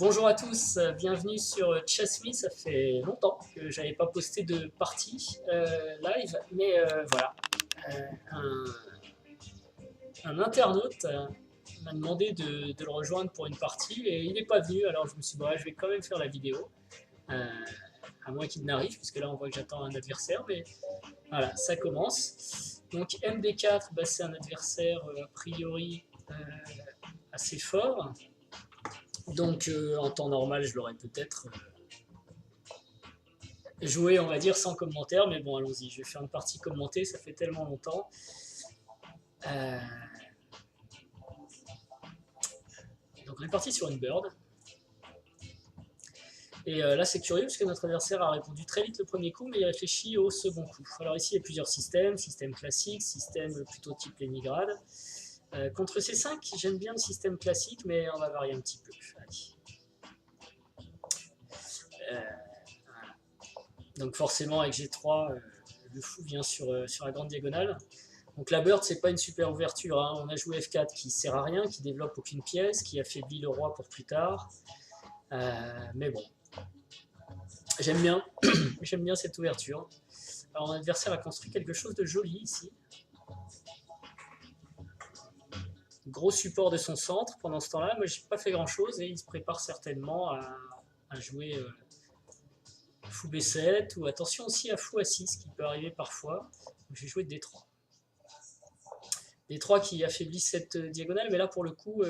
Bonjour à tous, bienvenue sur Chess.me. Ça fait longtemps que j'avais pas posté de partie live, mais voilà, un, un internaute m'a demandé de le rejoindre pour une partie et il n'est pas venu, alors je me suis dit, bon, je vais quand même faire la vidéo, euh, à moins qu'il n'arrive, puisque là on voit que j'attends un adversaire, mais voilà, ça commence. Donc MD4, bah, c'est un adversaire a priori assez fort. Donc en temps normal, je l'aurais peut-être joué, on va dire, sans commentaire, mais bon, allons-y, je vais faire une partie commentée, ça fait tellement longtemps. Euh, Donc on est parti sur une bird. Et là, c'est curieux parce que notre adversaire a répondu très vite le premier coup, mais il réfléchit au second coup. Alors ici, il y a plusieurs systèmes, système classique, système plutôt type Leningrad. Contre C5, j'aime bien le système classique, mais on va varier un petit peu. Voilà. Donc forcément, avec G3, le fou vient sur la grande diagonale. Donc la bird, c'est pas une super ouverture, hein. On a joué F4 qui sert à rien, qui développe aucune pièce, qui affaiblit le roi pour plus tard. Mais bon, j'aime bien, j'aime bien cette ouverture. Alors mon adversaire a construit quelque chose de joli ici. Gros support de son centre pendant ce temps-là. Moi, j'ai pas fait grand-chose et il se prépare certainement à jouer fou B7 ou attention aussi à fou A6 qui peut arriver parfois. Donc, je vais jouer D3. D3 qui affaiblit cette diagonale, mais là pour le coup,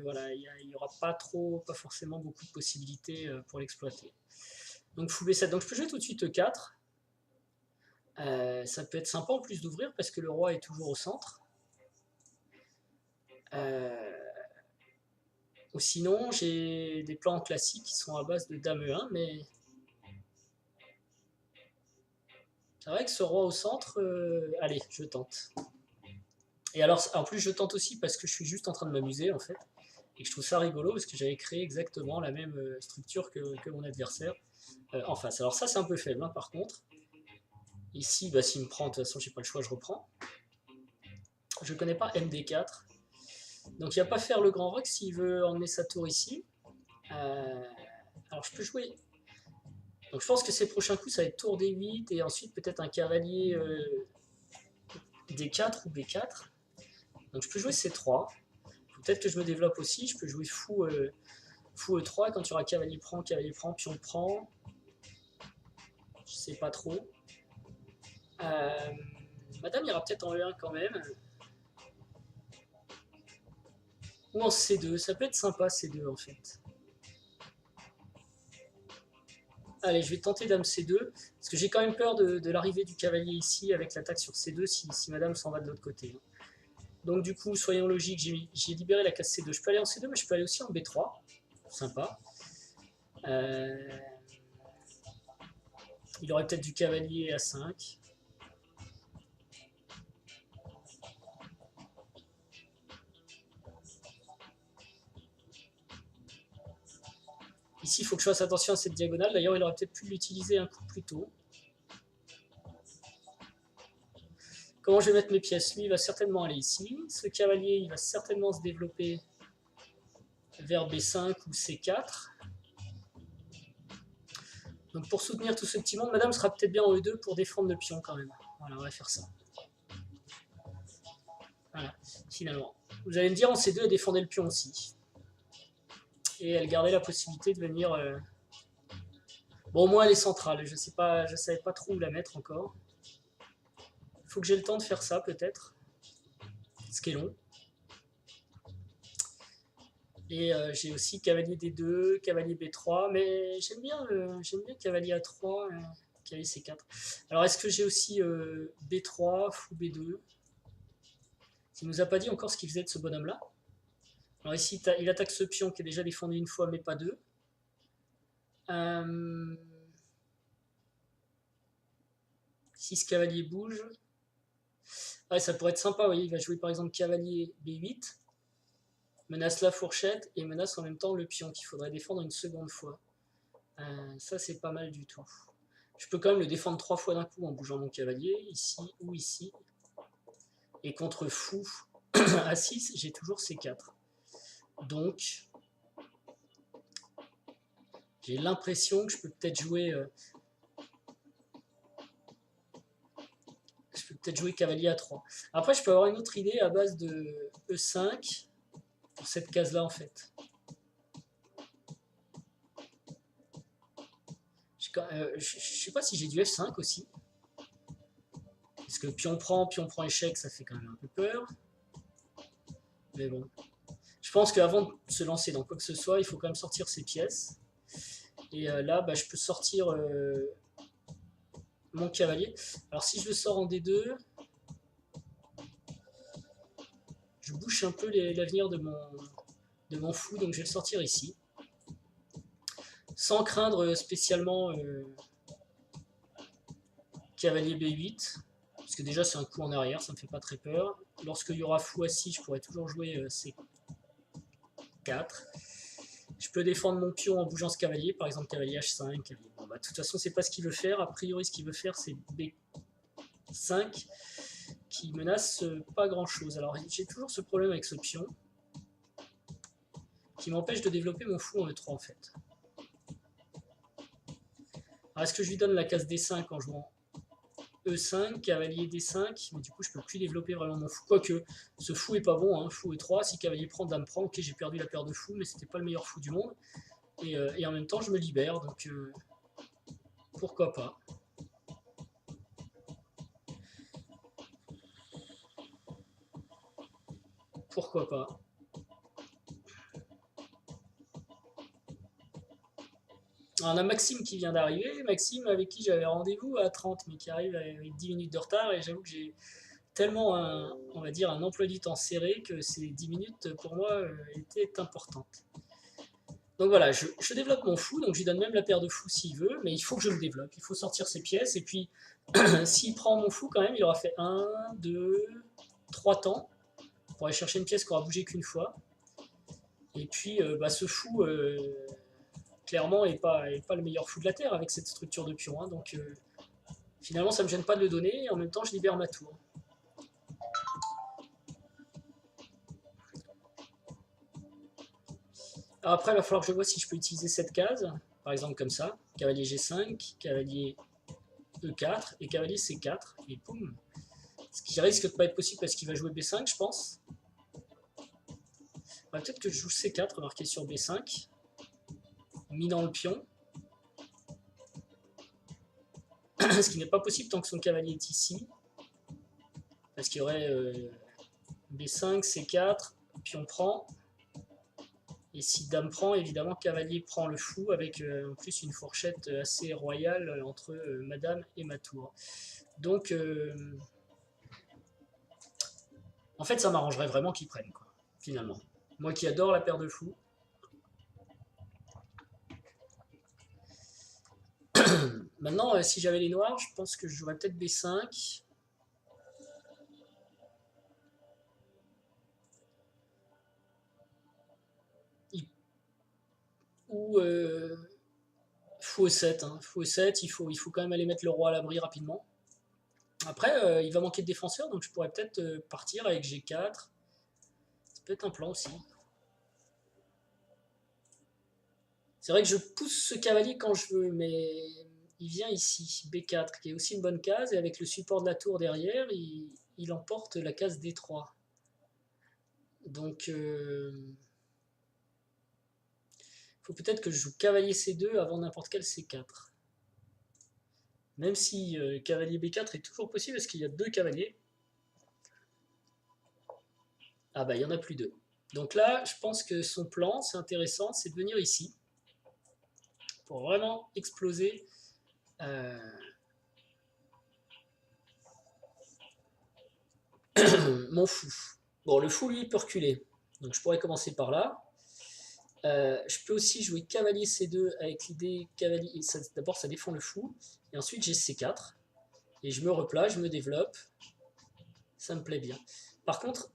voilà, il n'y aura pas forcément beaucoup de possibilités pour l'exploiter. Donc fou B7. Donc je peux jouer tout de suite E4. Ça peut être sympa en plus d'ouvrir parce que le roi est toujours au centre. Ou sinon, j'ai des plans classiques qui sont à base de dame E1, mais c'est vrai que ce roi au centre, allez, je tente. Et alors, en plus, je tente aussi parce que je suis juste en train de m'amuser en fait, et que je trouve ça rigolo parce que j'avais créé exactement la même structure que mon adversaire en face. Alors ça, c'est un peu faible, hein, par contre. Ici, bah, s'il me prend, de toute façon, j'ai pas le choix, je reprends. Je connais pas MD4. Donc il va pas faire le grand rock s'il veut emmener sa tour ici. Alors je peux jouer. Donc je pense que ses prochains coups ça va être tour D8 et ensuite peut-être un cavalier D4 ou B4. Donc je peux jouer C3. Peut-être que je me développe aussi. Je peux jouer fou E3 quand il y aura cavalier prend, pion prend. Je sais pas trop. Madame ira peut-être en E1 quand même. Ou en C2. Ça peut être sympa C2 en fait. Allez, je vais tenter dame C2, parce que j'ai quand même peur de l'arrivée du cavalier ici avec l'attaque sur C2 si madame s'en va de l'autre côté. Donc du coup, soyons logiques, j'ai libéré la case C2. Je peux aller en C2, mais je peux aller aussi en B3. Sympa. Il aurait peut-être du cavalier à 5. Ici, il faut que je fasse attention à cette diagonale. D'ailleurs, il aurait peut-être pu l'utiliser un coup plus tôt. Comment je vais mettre mes pièces? Lui, il va certainement aller ici. Ce cavalier, il va certainement se développer vers B5 ou C4. Donc pour soutenir tout ce petit monde, madame sera peut-être bien en E2 pour défendre le pion quand même. Voilà, on va faire ça. Voilà, finalement. Vous allez me dire, en C2, elle défendait le pion aussi. Et elle gardait la possibilité de venir... Bon, au moins elle est centrale. Je ne savais pas trop où la mettre encore. Il faut que j'ai le temps de faire ça peut-être. Ce qui est long. Et j'ai aussi cavalier D2, cavalier B3, mais j'aime bien cavalier A3, cavalier C4. Alors est-ce que j'ai aussi B3, fou B2? Il nous a pas dit encore ce qu'il faisait de ce bonhomme-là. Alors ici, il attaque ce pion qui est déjà défendu une fois, mais pas deux. Si ce cavalier bouge... Ouais, ça pourrait être sympa, vous voyez, il va jouer par exemple cavalier B8, menace la fourchette et menace en même temps le pion qu'il faudrait défendre une seconde fois. Ça, c'est pas mal du tout. Je peux quand même le défendre 3 fois d'un coup en bougeant mon cavalier, ici ou ici. Et contre fou A6, j'ai toujours C4. Donc, J'ai l'impression que je peux peut-être jouer... cavalier à 3. Après, je peux avoir une autre idée à base de E5 pour cette case-là, en fait. Je sais pas si j'ai du F5 aussi. Parce que pion prend échec, ça fait quand même un peu peur. Mais bon. Je pense qu'avant de se lancer dans quoi que ce soit, il faut quand même sortir ses pièces. Et là, bah, je peux sortir mon cavalier. Alors si je le sors en D2, je bouche un peu l'avenir de mon fou, donc je vais le sortir ici. Sans craindre spécialement cavalier B8. Parce que déjà c'est un coup en arrière, ça me fait pas très peur. Lorsqu'il y aura fou assis, je pourrais toujours jouer C4. Je peux défendre mon pion en bougeant ce cavalier, par exemple cavalier H5. Cavalier. Bon, bah, de toute façon, c'est pas ce qu'il veut faire. A priori, ce qu'il veut faire, c'est B5, qui menace pas grand chose. Alors, j'ai toujours ce problème avec ce pion, qui m'empêche de développer mon fou en E3 en fait. Alors, est-ce que je lui donne la case D5 en jouant E5, cavalier D5, mais du coup je peux plus développer vraiment mon fou, quoique ce fou est pas bon, hein. Fou E3, si cavalier prend, dame prend, ok j'ai perdu la paire de fous, mais c'était pas le meilleur fou du monde, et en même temps je me libère, donc pourquoi pas. Pourquoi pas. Alors, on a Maxime qui vient d'arriver, Maxime avec qui j'avais rendez-vous à 30, mais qui arrive avec 10 minutes de retard, et j'avoue que j'ai tellement on va dire un emploi du temps serré que ces 10 minutes pour moi étaient importantes. Donc voilà, je développe mon fou, donc je lui donne même la paire de fous s'il veut, mais il faut que je le développe, il faut sortir ses pièces, et puis s'il prend mon fou quand même, il aura fait 1, 2, 3 temps pour aller chercher une pièce qui aura bougé qu'une fois. Et puis bah, ce fou, clairement, n'est pas le meilleur fou de la Terre avec cette structure de pion, hein, donc finalement ça ne me gêne pas de le donner, et en même temps je libère ma tour. Alors après, il va falloir que je vois si je peux utiliser cette case, par exemple comme ça, cavalier G5, cavalier E4 et cavalier C4, et boum. Ce qui risque de ne pas être possible parce qu'il va jouer B5, je pense. Peut-être que je joue C4, remarqué sur B5, minant le pion. Ce qui n'est pas possible tant que son cavalier est ici. Parce qu'il y aurait B5, C4, pion prend. Et si dame prend, évidemment, cavalier prend le fou, avec en plus une fourchette assez royale entre madame et ma tour. Donc, en fait, ça m'arrangerait vraiment qu'ils prennent, quoi, finalement. Moi qui adore la paire de fous. Maintenant, si j'avais les noirs, je pense que je jouerais peut-être B5. Ou fou E7. Hein. Fou E7, il faut quand même aller mettre le roi à l'abri rapidement. Après, il va manquer de défenseurs, donc je pourrais peut-être partir avec G4. Ça peut être un plan aussi. C'est vrai que je pousse ce cavalier quand je veux, mais il vient ici, B4, qui est aussi une bonne case, et avec le support de la tour derrière, il emporte la case D3. Donc, faut peut-être que je joue cavalier C2 avant n'importe quel C4. Même si cavalier B4 est toujours possible, parce qu'il y a 2 cavaliers. Ah bah, il n'y en a plus 2. Donc là, je pense que son plan, c'est intéressant, c'est de venir ici, pour vraiment exploser mon fou. Bon, le fou, lui, il peut reculer. Donc je pourrais commencer par là. Je peux aussi jouer cavalier C2 avec l'idée cavalier. D'abord, ça défend le fou. Et ensuite, j'ai C4. Et je me replace, je me développe. Ça me plaît bien. Par contre,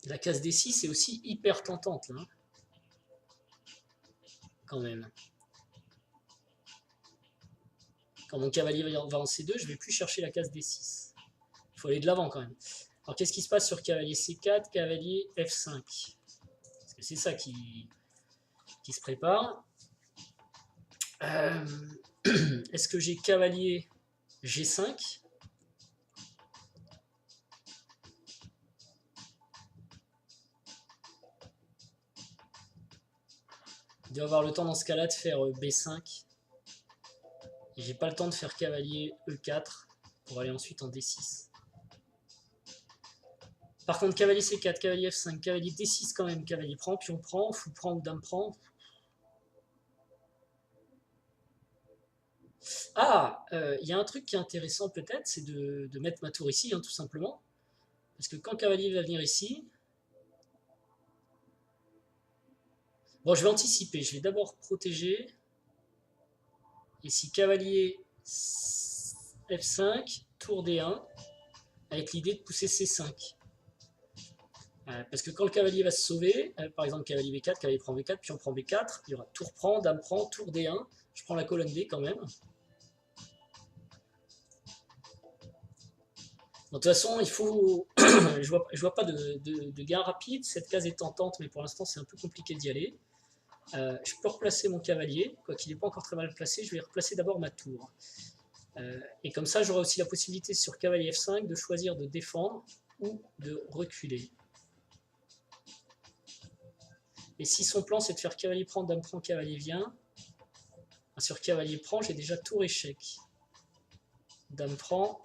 la case D6 est aussi hyper tentante, là. Quand même. Quand mon cavalier va en C2, je ne vais plus chercher la case D6. Il faut aller de l'avant quand même. Alors qu'est-ce qui se passe sur cavalier C4, cavalier F5? Parce que c'est ça qui se prépare. Est-ce que j'ai cavalier G5? Il doit avoir le temps dans ce cas-là de faire B5. Et j'ai pas le temps de faire cavalier E4 pour aller ensuite en D6. Par contre, cavalier C4, cavalier F5, cavalier D6 quand même, cavalier prend, pion prend, fou prend ou dame prend. Ah, il y a un truc qui est intéressant peut-être, c'est de mettre ma tour ici, hein, tout simplement. Parce que quand cavalier va venir ici... Bon, je vais anticiper, je vais d'abord protéger. Et si cavalier F5, tour D1, avec l'idée de pousser C5. Parce que quand le cavalier va se sauver, par exemple cavalier B4, cavalier prend B4, puis on prend B4, il y aura tour prend, dame prend, tour D1, je prends la colonne D quand même. De toute façon, il faut. je vois pas de gain rapide. Cette case est tentante, mais pour l'instant, c'est un peu compliqué d'y aller. Je peux replacer mon cavalier, quoiqu'il n'est pas encore très mal placé. Je vais replacer d'abord ma tour. Et comme ça, j'aurai aussi la possibilité sur cavalier F5 de choisir de défendre ou de reculer. Et si son plan, c'est de faire cavalier prend, dame prend, cavalier vient, sur cavalier prend, j'ai déjà tour échec. Dame prend.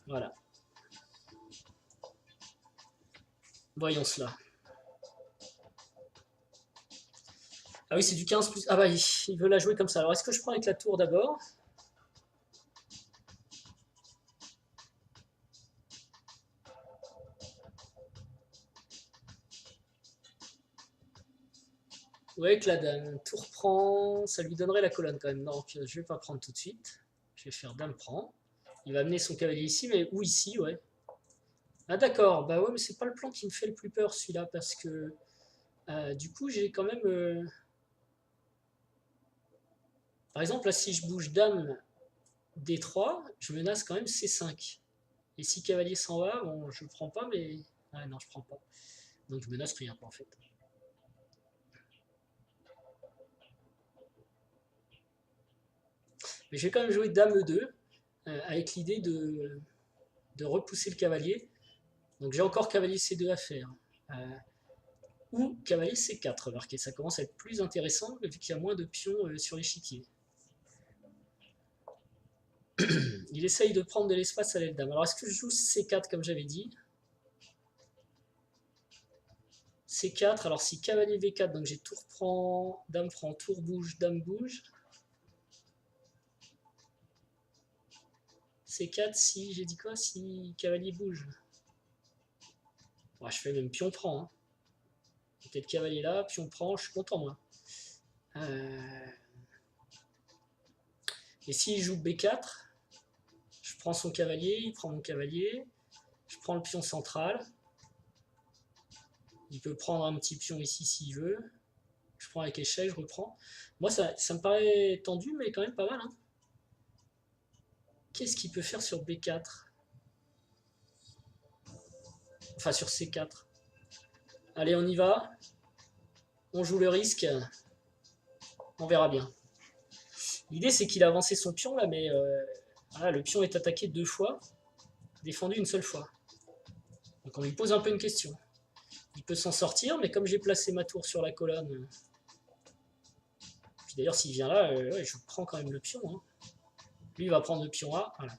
Voilà. Voyons cela. Ah oui, c'est du 15 plus... Ah bah, il veut la jouer comme ça. Alors, est-ce que je prends avec la tour d'abord? Ou avec la dame? Tour prend... Ça lui donnerait la colonne quand même. Non, je vais pas prendre tout de suite. Je vais faire dame prend. Il va amener son cavalier ici, mais où ici, ouais. Ah d'accord, bah ouais, mais c'est pas le plan qui me fait le plus peur, celui-là, parce que... du coup, j'ai quand même... Par exemple, là, si je bouge dame D3, je menace quand même C5. Et si cavalier s'en va, bon, je prends pas, mais... Ah non, je prends pas. Donc je menace rien, en fait. Mais je vais quand même jouer dame E2, avec l'idée de repousser le cavalier. Donc j'ai encore cavalier C2 à faire. Ou cavalier C4, remarquez, ça commence à être plus intéressant vu qu'il y a moins de pions sur l'échiquier. Il essaye de prendre de l'espace à l'aile dame. Alors est-ce que je joue C4 comme j'avais dit? C4, alors si cavalier V4, donc j'ai tour prend, tour bouge, dame bouge. C4 si, j'ai dit quoi? Si cavalier bouge. Ouais, je fais même pion prend. Hein. Peut-être cavalier là, pion prend, je suis content moi. Et s'il joue B4, je prends son cavalier, il prend mon cavalier, je prends le pion central. Il peut prendre un petit pion ici s'il veut. Je prends avec échec, je reprends. Moi, ça me paraît tendu, mais quand même pas mal. Hein. Qu'est-ce qu'il peut faire sur B4? Enfin, sur C4. Allez, on y va. On joue le risque. On verra bien. L'idée, c'est qu'il a avancé son pion, là, mais voilà, le pion est attaqué 2 fois, défendu une seule fois. Donc on lui pose un peu une question. Il peut s'en sortir, mais comme j'ai placé ma tour sur la colonne... Puis d'ailleurs, s'il vient là, ouais, je prends quand même le pion. Hein. Lui, il va prendre le pion A. Voilà.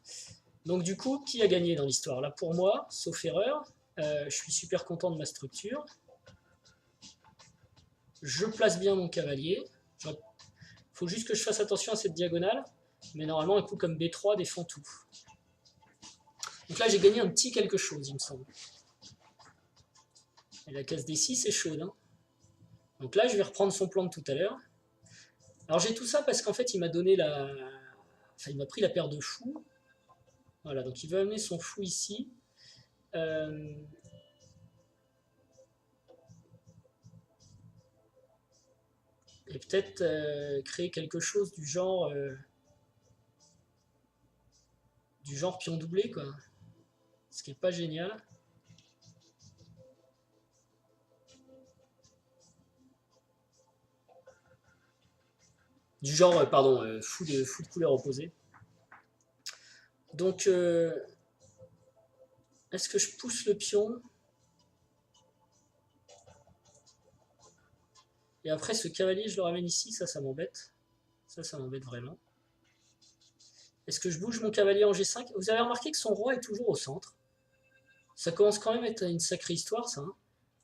Donc du coup, qui a gagné dans l'histoire? Là, pour moi, sauf erreur, je suis super content de ma structure. Je place bien mon cavalier. Il faut juste que je fasse attention à cette diagonale. Mais normalement, un coup comme B3 défend tout. Donc là, j'ai gagné un petit quelque chose, il me semble. Et la case D6 est chaude. Hein. Donc là, je vais reprendre son plan de tout à l'heure. Alors j'ai tout ça parce qu'en fait, il m'a donné la... Enfin, il m'a pris la paire de fous. Voilà, donc il veut amener son fou ici. Et peut-être créer quelque chose du genre pion doublé, quoi. Ce qui n'est pas génial. Du genre, pardon, fou de couleur opposée. Donc, est-ce que je pousse le pion? Et après, ce cavalier, je le ramène ici, ça m'embête. Ça m'embête vraiment. Est-ce que je bouge mon cavalier en G5? Vous avez remarqué que son roi est toujours au centre. Ça commence quand même à être une sacrée histoire, ça. Hein.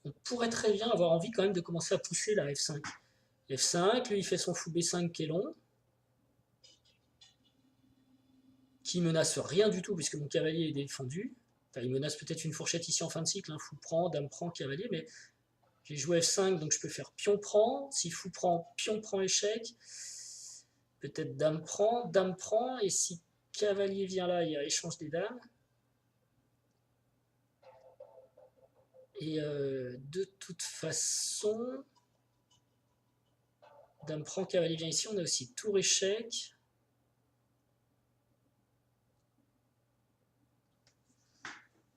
On pourrait très bien avoir envie quand même de commencer à pousser la F5. F5, lui il fait son fou B5 qui est long. Qui menace rien du tout puisque mon cavalier est défendu. Enfin, il menace peut-être une fourchette ici en fin de cycle, hein, fou prend, dame prend, cavalier, mais j'ai joué F5 donc je peux faire pion prend. Si fou prend, pion prend échec. Peut-être dame prend, et si cavalier vient là, il y a échange des dames. Et de toute façon, dame prend, cavalier vient ici, on a aussi tour échec.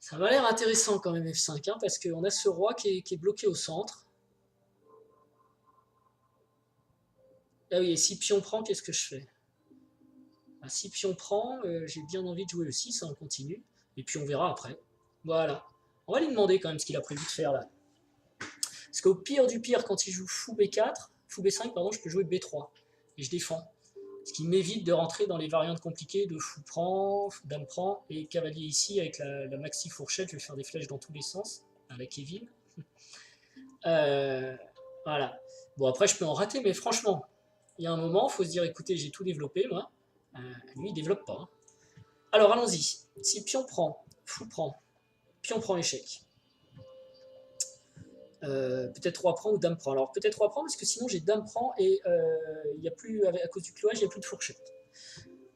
Ça m'a l'air intéressant quand même F5, hein, parce qu'on a ce roi qui est bloqué au centre. Ah oui, et si pion prend, qu'est-ce que je fais? Ah, si pion prend, j'ai bien envie de jouer le 6, hein, on continue. Et puis on verra après. Voilà. On va lui demander quand même ce qu'il a prévu de faire là. Parce qu'au pire du pire, quand il joue fou B4, fou B5, pardon, je peux jouer B3. Et je défends. Ce qui m'évite de rentrer dans les variantes compliquées de fou prend, dame prend, et cavalier ici avec la maxi fourchette, je vais faire des flèches dans tous les sens, avec Kevin. Voilà. Bon, après, je peux en rater, mais franchement, il y a un moment, il faut se dire, écoutez, j'ai tout développé, moi. Lui, il développe pas. Hein. Alors, allons-y. Si pion prend, fou prend, pion prend échec. Peut-être roi prend ou dame prend. Alors, peut-être roi prend, parce que sinon, j'ai dame prend, et y a plus, à cause du clouage, il n'y a plus de fourchette.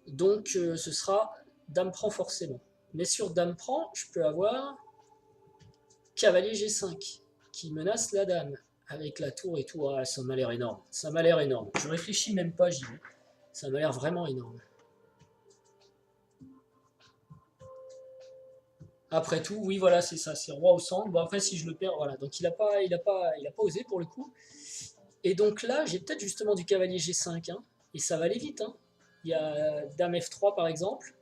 Donc, ce sera dame prend forcément. Mais sur dame prend, je peux avoir cavalier G5, qui menace la dame. Avec la tour et tout, ah, ça m'a l'air énorme. Ça m'a l'air énorme. Je réfléchis même pas, j'y vais. Ça m'a l'air vraiment énorme. Après tout, oui, voilà, c'est ça, c'est roi au centre. Bon, après, si je le perds, voilà. Donc, il a pas osé pour le coup. Et donc là, j'ai peut-être justement du cavalier G5, hein, et ça va aller vite. Hein. Il y a dame F3 par exemple.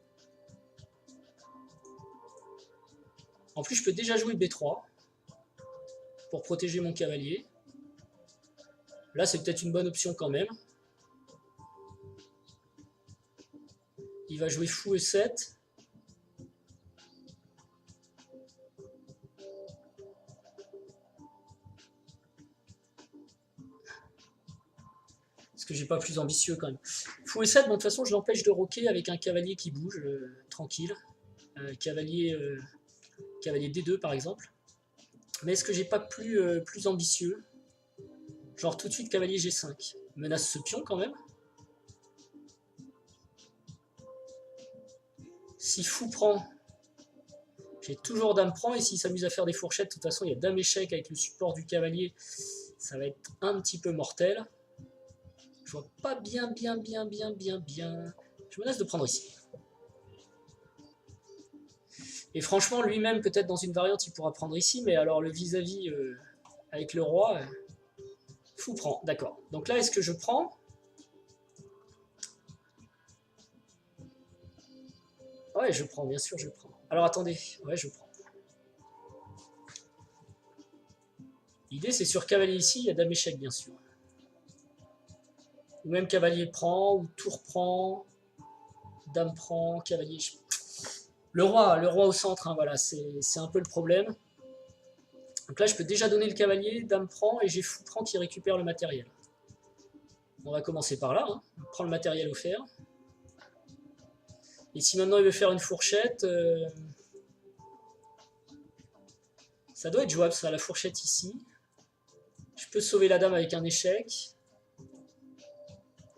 En plus, je peux déjà jouer B3 pour protéger mon cavalier. Là, c'est peut-être une bonne option quand même. Il va jouer fou E7. Parce que j'ai pas plus ambitieux quand même. Fou E7, bon, de toute façon, je l'empêche de roquer avec un cavalier qui bouge, tranquille. Cavalier D2 par exemple. Mais est-ce que j'ai pas plus ambitieux? Genre tout de suite cavalier G5. Menace ce pion quand même. Si fou prend, j'ai toujours dame prend, et s'il s'amuse à faire des fourchettes, de toute façon il y a dame échec avec le support du cavalier, ça va être un petit peu mortel. Je vois pas bien. Je menace de prendre ici. Et franchement, lui-même, peut-être dans une variante, il pourra prendre ici, mais alors le vis-à-vis avec le roi, fou prend, d'accord. Donc là, est-ce que je prends? Ouais, je prends, bien sûr, je prends. Alors attendez, ouais, je prends. L'idée, c'est sur cavalier ici, il y a dame échec, bien sûr. Ou même cavalier prend, ou tour prend, dame prend, cavalier. Le roi au centre, hein, voilà, c'est un peu le problème. Donc là, je peux déjà donner le cavalier, dame prend, et j'ai fou prend qui récupère le matériel. On va commencer par là, hein. On prend le matériel offert. Et si maintenant il veut faire une fourchette, ça doit être jouable, ça, la fourchette ici. Je peux sauver la dame avec un échec.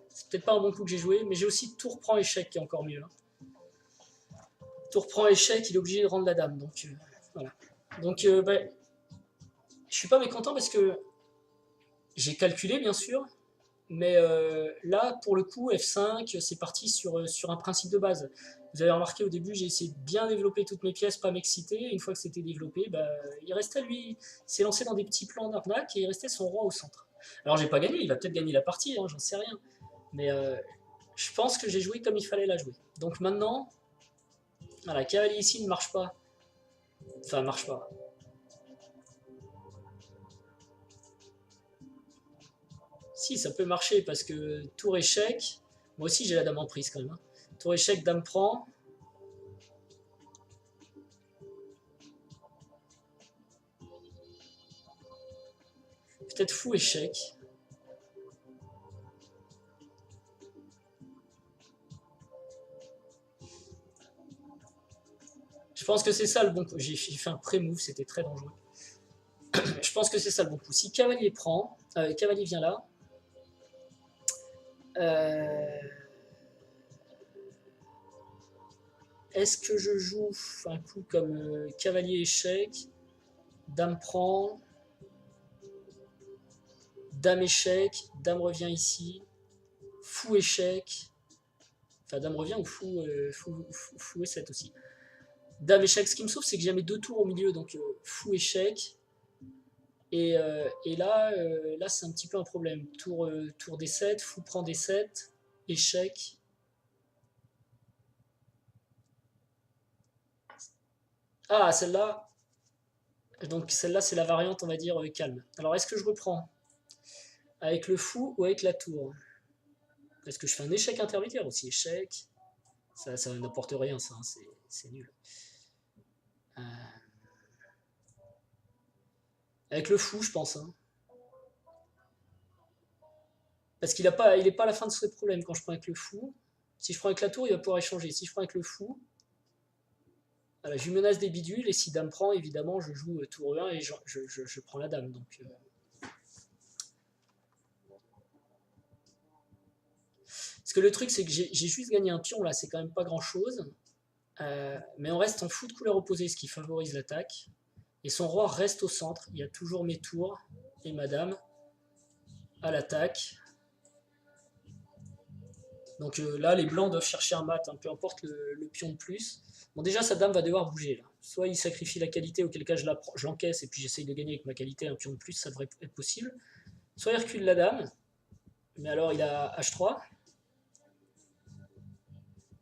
C'est peut-être pas un bon coup que j'ai joué, mais j'ai aussi tour prend échec qui est encore mieux. Hein. Tour prend échec, il est obligé de rendre la dame. Donc voilà. Donc bah, je suis pas mécontent parce que j'ai calculé bien sûr, mais là pour le coup F5 c'est parti sur un principe de base. Vous avez remarqué au début j'ai essayé de bien développer toutes mes pièces, pas m'exciter. Une fois que c'était développé, bah, il restait lui, s'est lancé dans des petits plans d'arnaque et il restait son roi au centre. Alors j'ai pas gagné, il va peut-être gagner la partie, hein, j'en sais rien. Mais je pense que j'ai joué comme il fallait la jouer. Donc maintenant, voilà, cavalier ici ne marche pas. Enfin, marche pas. Si, ça peut marcher parce que tour échec. Moi aussi, j'ai la dame en prise quand même, hein. Tour échec, dame prend. Peut-être fou échec. Je pense que c'est ça le bon coup. J'ai fait un pré-move, c'était très dangereux. Je pense que c'est ça le bon coup. Si cavalier prend, cavalier vient là. Est-ce que je joue un coup comme cavalier échec, dame prend, dame échec, dame revient ici, fou échec, enfin dame revient ou fou E7 aussi. Dame échec, ce qui me sauve c'est que j'ai mes 2 tours au milieu, donc fou échec. Et là, là c'est un petit peu un problème. Tour D7, fou prend D7, échec. Ah, celle-là, donc celle-là c'est la variante on va dire calme. Alors est-ce que je reprends avec le fou ou avec la tour? Est-ce que je fais un échec intermédiaire aussi? Échec, ça n'apporte rien ça, hein, c'est nul. Euh, avec le fou je pense, hein. Parce qu'il n'est pas à la fin de ce problème quand je prends avec le fou. Si je prends avec la tour, il va pouvoir échanger. Si je prends avec le fou, voilà, je lui menace des bidules, et si dame prend, évidemment, je joue tour E1 et je prends la dame. Donc, parce que le truc, c'est que j'ai juste gagné un pion, là, c'est quand même pas grand-chose. Mais on reste en fou de couleur opposée, ce qui favorise l'attaque. Et son roi reste au centre. Il y a toujours mes tours et ma dame à l'attaque. Donc là, les blancs doivent chercher un mat, hein, peu importe le pion de plus. Bon, déjà, sa dame va devoir bouger, là. Soit il sacrifie la qualité, auquel cas je l'encaisse et puis j'essaye de gagner avec ma qualité un pion de plus, ça devrait être possible. Soit il recule la dame, mais alors il a H3.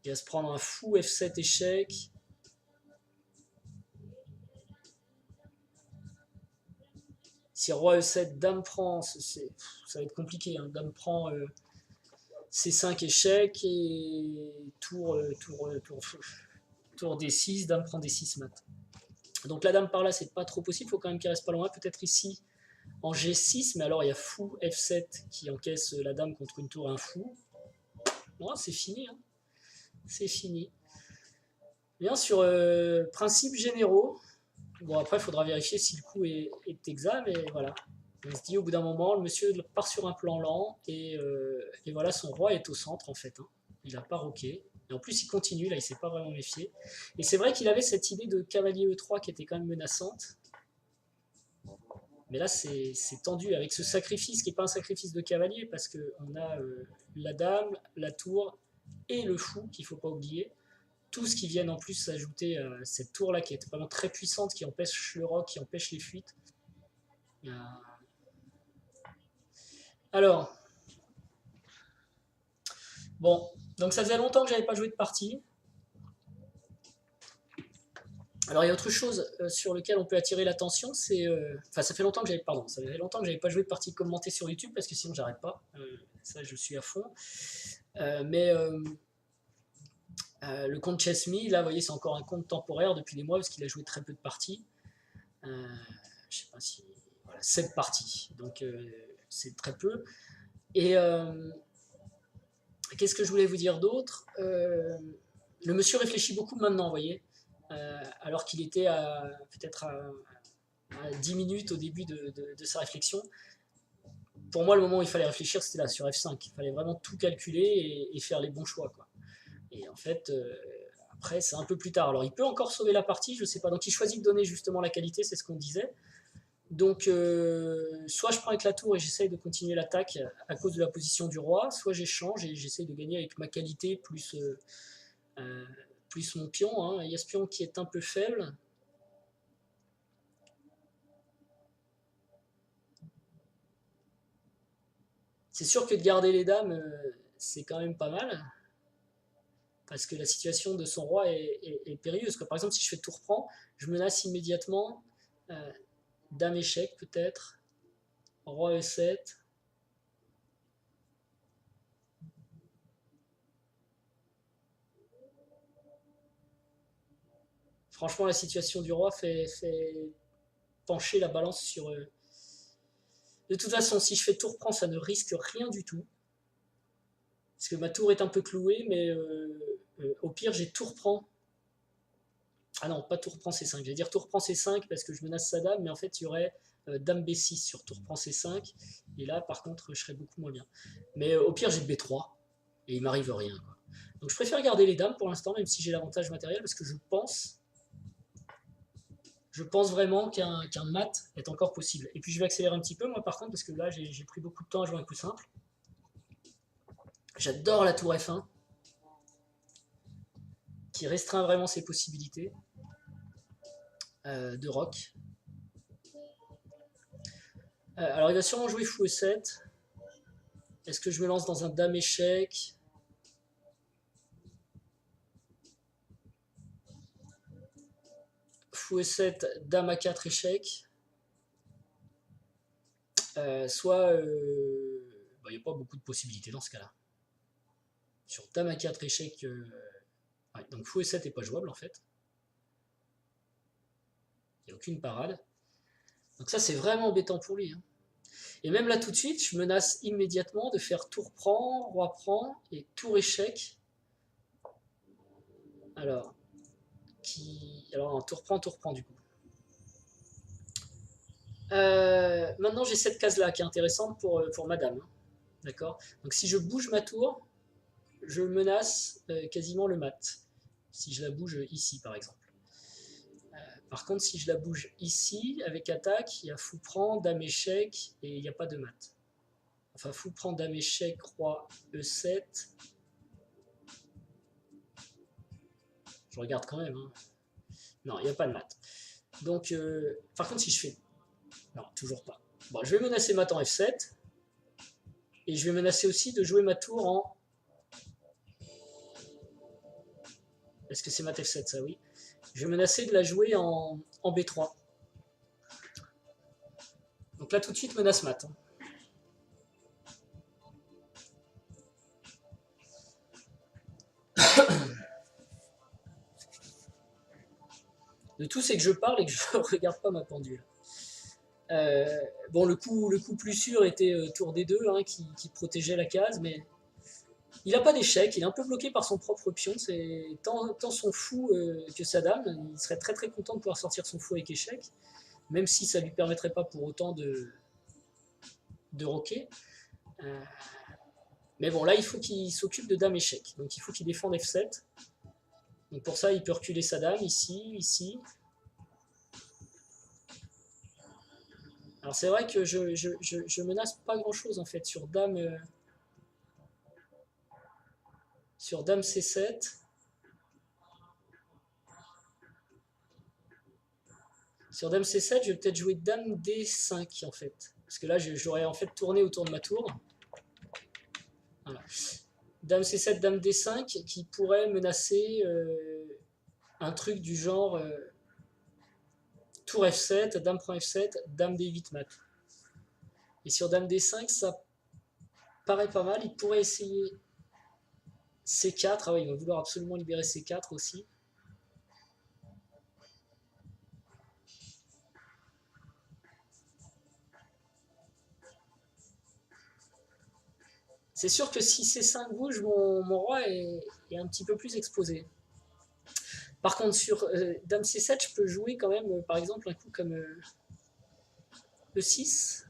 Il va se prendre un fou F7 échec. Si roi E7, dame prend, ça va être compliqué, hein. Dame prend C5 échec et tour D6, dame prend D6 mat. Donc la dame par là, c'est pas trop possible, il faut quand même qu'il reste pas loin. Peut-être ici en G6, mais alors il y a fou F7 qui encaisse la dame contre une tour et un fou. Bon, c'est fini, hein. C'est fini. Bien, sur principes généraux. Bon, après, il faudra vérifier si le coup est exact, mais voilà. On se dit au bout d'un moment, le monsieur part sur un plan lent, et voilà, son roi est au centre en fait, hein. Il n'a pas roqué. Et en plus, il continue, là, il ne s'est pas vraiment méfié. Et c'est vrai qu'il avait cette idée de cavalier E3 qui était quand même menaçante. Mais là, c'est tendu avec ce sacrifice qui n'est pas un sacrifice de cavalier, parce qu'on a la dame, la tour et le fou qu'il ne faut pas oublier. Tout ce qui viennent en plus s'ajouter à cette tour-là qui est vraiment très puissante, qui empêche le roc, qui empêche les fuites. Alors, bon, donc ça faisait longtemps que j'avais pas joué de partie. Alors il y a autre chose sur lequel on peut attirer l'attention, c'est, enfin ça fait longtemps que j'avais pas joué de partie commentée sur YouTube parce que sinon j'arrête pas. Ça je suis à fond. Mais le compte ChessMe, là vous voyez c'est encore un compte temporaire depuis des mois parce qu'il a joué très peu de parties. Je sais pas si voilà, 7 parties, donc c'est très peu. Et qu'est-ce que je voulais vous dire d'autre? Le monsieur réfléchit beaucoup maintenant, vous voyez, alors qu'il était peut-être à 10 minutes au début de sa réflexion. Pour moi, le moment où il fallait réfléchir, c'était là, sur F5. Il fallait vraiment tout calculer et faire les bons choix, quoi. Et en fait, après, c'est un peu plus tard. Alors, il peut encore sauver la partie, je sais pas. Donc, il choisit de donner justement la qualité, c'est ce qu'on disait. Donc, soit je prends avec la tour et j'essaye de continuer l'attaque à cause de la position du roi, soit j'échange et j'essaye de gagner avec ma qualité plus mon pion, hein. Il y a ce pion qui est un peu faible. C'est sûr que de garder les dames, c'est quand même pas mal. Parce que la situation de son roi est périlleuse. Par exemple, si je fais tour prend, je menace immédiatement dame échec peut-être, roi E7. Franchement, la situation du roi fait pencher la balance sur... De toute façon, si je fais tour prend, ça ne risque rien du tout. Parce que ma tour est un peu clouée, mais au pire, j'ai tour prend. Ah non, pas tour prend C5. Je vais dire tour prend C5 parce que je menace sa dame, mais en fait, il y aurait dame B6 sur tour prend C5. Et là, par contre, je serais beaucoup moins bien. Mais au pire, j'ai B3 et il m'arrive rien, quoi. Donc je préfère garder les dames pour l'instant, même si j'ai l'avantage matériel, parce que je pense vraiment qu'un mat est encore possible. Et puis je vais accélérer un petit peu, moi par contre, parce que là, j'ai pris beaucoup de temps à jouer un coup simple. J'adore la tour F1, qui restreint vraiment ses possibilités de rock. Alors il va sûrement jouer fou E7. Est-ce que je me lance dans un dame échec? Fou E7, dame A4 échec. Soit... il n'y a pas beaucoup de possibilités dans ce cas-là. Sur dame A4 échec... ouais, donc fou E7 n'est pas jouable en fait. Il n'y a aucune parade. Donc ça c'est vraiment embêtant pour lui. Hein. Et même là tout de suite, je menace immédiatement de faire tour prend, roi prend et tour échec. Alors, un tour prend du coup. Maintenant j'ai cette case là qui est intéressante pour madame. Hein. D'accord. Donc si je bouge ma tour, je menace quasiment le mat. Si je la bouge ici par exemple. Par contre, si je la bouge ici, avec attaque, il y a fou prend, dame échec, et il n'y a pas de mat. Enfin, fou prend, dame échec, roi E7. Je regarde quand même. Hein. Non, il n'y a pas de mat. Donc, par contre, si je fais... Non, toujours pas. Bon, je vais menacer mat en F7. Et je vais menacer aussi de jouer ma tour en... Est-ce que c'est mat F7, ça? Oui. Je vais menacer de la jouer en B3. Donc là, tout de suite, menace mat. Hein. Le tout, c'est que je parle et que je ne regarde pas ma pendule. Bon, le coup plus sûr était tour D2, hein, qui protégeait la case, mais il n'a pas d'échec, il est un peu bloqué par son propre pion. C'est tant son fou que sa dame, il serait très très content de pouvoir sortir son fou avec échec, même si ça ne lui permettrait pas pour autant de roquer. Mais bon, là, il faut qu'il s'occupe de dame échec, donc il faut qu'il défende F7. Donc pour ça, il peut reculer sa dame ici, ici. Alors c'est vrai que je menace pas grand chose en fait sur dame C7. Sur dame C7, je vais peut-être jouer dame D5 en fait. Parce que là j'aurais en fait tourné autour de ma tour. Voilà. Dame C7, dame D5 qui pourrait menacer un truc du genre tour F7, dame prend F7, dame D8 mat. Et sur dame D5, ça paraît pas mal. Il pourrait essayer C4. Ah oui, il va vouloir absolument libérer C4 aussi. C'est sûr que si C5 bouge, mon roi est un petit peu plus exposé. Par contre, sur dame C7, je peux jouer quand même, par exemple, un coup comme E6.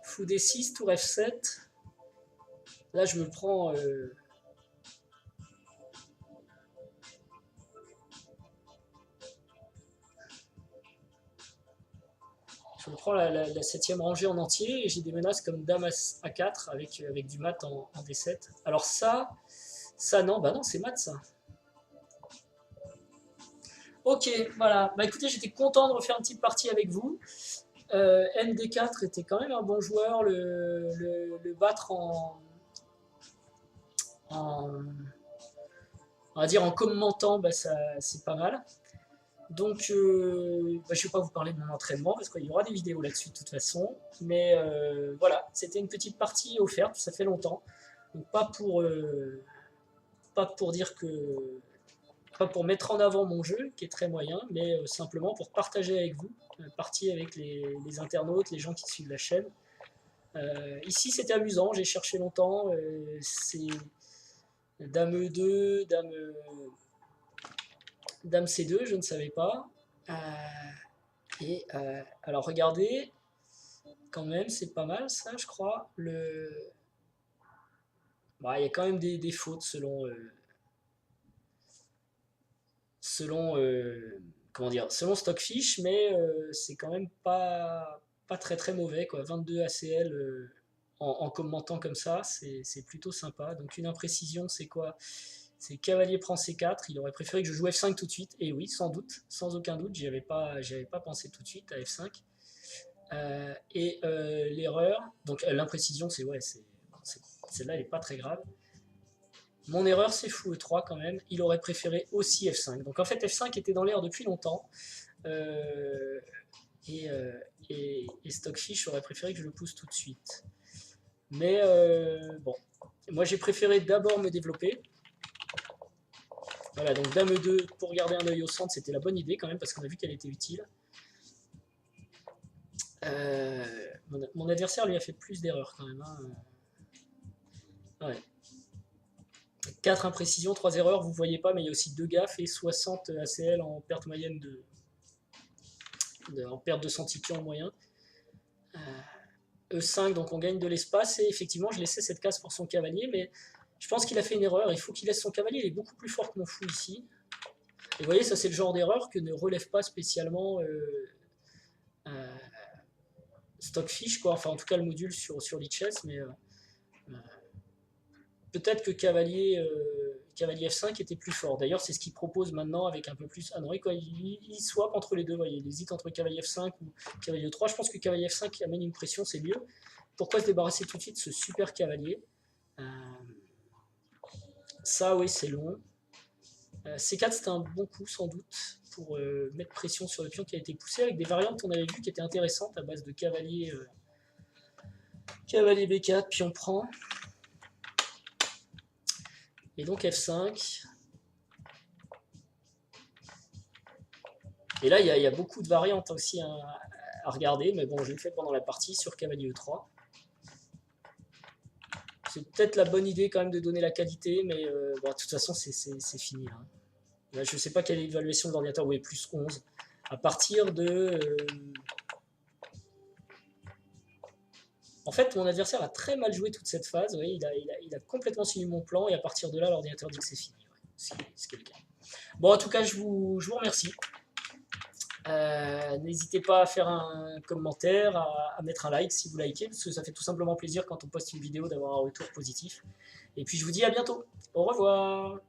Fou D6, tour F7. Là, je me prends... je me prends la 7ème rangée en entier et j'ai des menaces comme dame A4 avec du mat en D7. Alors ça non, bah non, c'est mat ça. Ok, voilà. Bah écoutez, j'étais content de refaire une petite partie avec vous. ND4 était quand même un bon joueur, le battre en, on va dire en commentant, bah, c'est pas mal. Donc, bah, je ne vais pas vous parler de mon entraînement parce qu'il y aura des vidéos là-dessus de toute façon. Mais voilà, c'était une petite partie offerte, ça fait longtemps. Donc, pas pour dire que. Pas pour mettre en avant mon jeu, qui est très moyen, mais simplement pour partager avec vous, partie avec les internautes, les gens qui suivent la chaîne. Ici, c'était amusant, j'ai cherché longtemps. C'est Dame E2, Dame C2, je ne savais pas. Alors regardez, quand même, c'est pas mal ça, je crois. Bah, il y a quand même des fautes selon comment dire, selon Stockfish, mais c'est quand même pas très très mauvais quoi. 22 ACL en commentant comme ça, c'est plutôt sympa. Donc une imprécision, c'est quoi? C'est cavalier prend C4, il aurait préféré que je joue F5 tout de suite, et oui, sans doute, sans aucun doute, j'y avais pas pensé tout de suite à F5. L'erreur, donc l'imprécision, c'est ouais, celle-là, elle est pas très grave. Mon erreur, c'est fou E3 quand même. Il aurait préféré aussi F5. Donc en fait, F5 était dans l'air depuis longtemps. Euh, et Stockfish aurait préféré que je le pousse tout de suite. Mais bon, moi j'ai préféré d'abord me développer. Voilà, donc Dame 2 pour garder un œil au centre, c'était la bonne idée quand même parce qu'on a vu qu'elle était utile. Mon adversaire lui a fait plus d'erreurs quand même. Hein. Ouais. 4 imprécisions, 3 erreurs, vous voyez pas, mais il y a aussi 2 gaffes et 60 ACL en perte moyenne en perte de centipion en moyen. E5, donc on gagne de l'espace, et effectivement, je laissais cette case pour son cavalier, mais je pense qu'il a fait une erreur. Il faut qu'il laisse son cavalier, il est beaucoup plus fort que mon fou ici. Et vous voyez, ça c'est le genre d'erreur que ne relève pas spécialement Stockfish, quoi. Enfin, en tout cas, le module sur Lichess, mais peut-être que cavalier F5 était plus fort. D'ailleurs, c'est ce qu'il propose maintenant avec un peu plus. Ah non, il swap entre les deux. Voyez, il hésite entre cavalier F5 ou cavalier E3. Je pense que cavalier F5 amène une pression, c'est mieux. Pourquoi se débarrasser tout de suite de ce super cavalier Ça, oui, c'est long. C4, c'était un bon coup, sans doute, pour mettre pression sur le pion qui a été poussé, avec des variantes qu'on avait vues qui étaient intéressantes à base de cavalier B4, pion prend. Et donc F5. Et là, il y a beaucoup de variantes aussi à regarder, mais bon, je l'ai fait pendant la partie sur cavalier E3. C'est peut-être la bonne idée quand même de donner la qualité, mais bon, de toute façon, c'est fini. Hein. Là, je ne sais pas quelle est l'évaluation de l'ordinateur, oui, plus 11. À partir de... En fait, mon adversaire a très mal joué toute cette phase. Oui, il a complètement suivi mon plan, et à partir de là, l'ordinateur dit que c'est fini. Ouais, c'est le cas. Bon, en tout cas, je vous remercie. N'hésitez pas à faire un commentaire, à mettre un like si vous likez, parce que ça fait tout simplement plaisir quand on poste une vidéo d'avoir un retour positif. Et puis je vous dis à bientôt. Au revoir.